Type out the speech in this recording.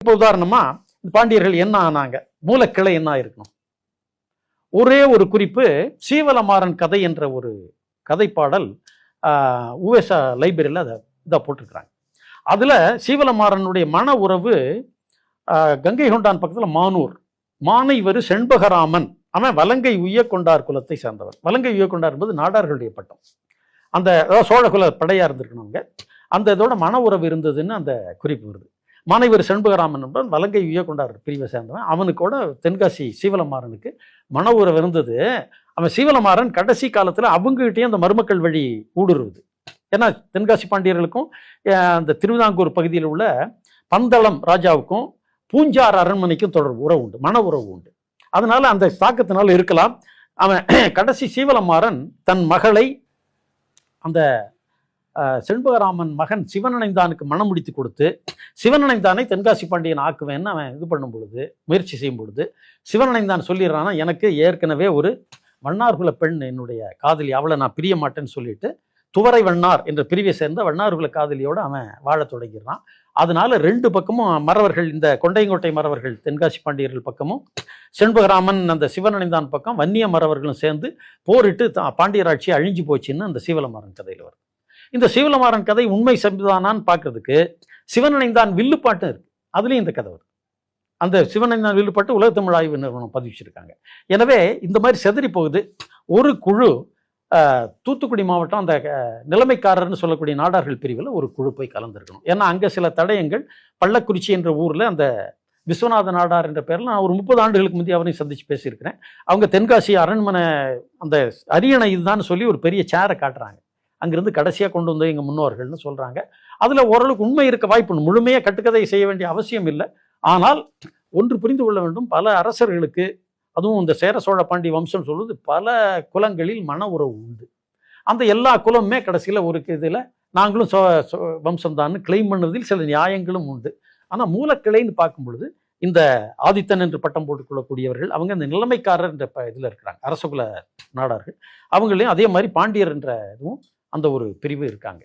இப்போ உதாரணமா பாண்டியர்கள் என்ன ஆனாங்க, மூலக்கிளை என்ன இருக்கணும். ஒரே ஒரு குறிப்பு, சீவலமாறன் கதை என்ற ஒரு கதைப்பாடல் உவேசா லைப்ரரியில் அதை இதாக போட்டிருக்கிறாங்க. அதுல சீவலமாறனுடைய மன உறவு கங்கை கொண்டான் பக்கத்தில் மானூர் மானைவர் செண்பகராமன், அவன் வலங்கை உய்ய கொண்டார் குலத்தை சேர்ந்தவன். வலங்கை உய்ய கொண்டார் என்பது நாடார்களுடைய பட்டம். அந்த சோழகுல படையா இருந்திருக்கணுங்க. அந்த இதோட மன உறவு இருந்ததுன்னு அந்த குறிப்பு வருது. மானைவர் செண்பகராமன் என்பவன் வலங்கை உய்ய கொண்டார் பிரிவை சேர்ந்தவன். அவனுக்கோட தென்காசி சீவலமாறனுக்கு மன உறவு இருந்தது. அவன் சீவலமாறன் கடைசி காலத்துல அவங்ககிட்டயும் அந்த மருமக்கள் வழி ஊடுருவுது. ஏன்னா தென்காசி பாண்டியர்களுக்கும் அந்த திருவிதாங்கூர் பகுதியில் உள்ள பந்தளம் ராஜாவுக்கும் பூஞ்சார் அரண்மனைக்கும் தொடர்பு உறவு உண்டு, மன உறவு உண்டு. அதனால அந்த தாக்கத்தினால இருக்கலாம். அவன் கடைசி சீவலமாறன் தன் மகளை அந்த செண்பகராமன் மகன் சிவனணைந்தானுக்கு மனம் முடித்து கொடுத்து சிவனணைந்தானை தென்காசி பாண்டியன் ஆக்குவேன்னு அவன் இது பண்ணும் பொழுது, முயற்சி செய்யும் பொழுது, சிவனணைந்தான் சொல்லிடுறானா, எனக்கு ஏற்கனவே ஒரு வண்ணார்குல பெண் என்னுடைய காதலி, அவளை நான் பிரிய மாட்டேன்னு சொல்லிட்டு துவரை வண்ணார் என்ற பிரிவை சேர்ந்த வண்ணார்குல காதலியோடு அவன் வாழ தொடங்கிறான். அதனால ரெண்டு பக்கமும் மறவர்கள், இந்த கொண்டையங்கோட்டை மறவர்கள் தென்காசி பாண்டியர்கள் பக்கமும், செண்பகராமன் அந்த சிவனணைந்தான் பக்கம் வன்னிய மறவர்களும் சேர்ந்து போரிட்டு பாண்டியராட்சி அழிஞ்சு போச்சுன்னு அந்த சீவலமாறன் கதையில் வருது. இந்த சீவலமாறன் கதை உண்மை சம்பிதானான்னு பார்க்கறதுக்கு சிவனணைந்தான் வில்லுப்பாட்டும் இருக்கு, அதுலேயும் இந்த கதை வருது. அந்த சிவனணைந்தான் வில்லுப்பாட்டு உலக தமிழ் ஆய்வு நிறுவனம் பதிவிச்சிருக்காங்க. எனவே இந்த மாதிரி செதறி போகுது. ஒரு குழு தூத்துக்குடி மாவட்டம் அந்த நிலைமைக்காரர்னு சொல்லக்கூடிய நாடார்கள் பிரிவில் ஒரு குழு போய் கலந்துருக்கணும். ஏன்னா அங்கே சில தடயங்கள், பள்ளக்குறிச்சி என்ற ஊரில் அந்த விஸ்வநாத நாடார் என்ற பேரில் நான் ஒரு 30 ஆண்டுகளுக்கு முந்தைய அவரையும் சந்திச்சு பேசியிருக்கிறேன். அவங்க தென்காசி அரண்மனை அந்த அரியணை இதுதான் சொல்லி ஒரு பெரிய சேரை காட்டுறாங்க. அங்கிருந்து கடைசியாக கொண்டு வந்தது எங்கள் முன்னோர்கள்னு சொல்கிறாங்க. அதில் ஓரளவுக்கு உண்மை இருக்க வாய்ப்பு, முழுமையாக கட்டுக்கதை செய்ய வேண்டிய அவசியம் இல்லை. ஆனால் ஒன்று புரிந்து கொள்ள வேண்டும், பல அரசர்களுக்கு, அதுவும் இந்த சேர சோழ பாண்டிய வம்சம் சொல்வது பல குலங்களில் மன உறவு உண்டு. அந்த எல்லா குலமுமே கடைசியில் ஒரு இதில் நாங்களும் வம்சம்தான்னு கிளைம் பண்ணுவதில் சில நியாயங்களும் உண்டு. ஆனால் மூலக்கிளைன்னு பார்க்கும் பொழுது இந்த ஆதித்தன் என்று பட்டம் போட்டுக்கொள்ளக்கூடியவர்கள் அவங்க இந்த நிலைமைக்காரர் என்ற இதில் இருக்கிறாங்க, அரசகுல நாடார்கள். அவங்களையும் அதே மாதிரி பாண்டியர் என்ற இதுவும் அந்த ஒரு பிரிவு இருக்காங்க.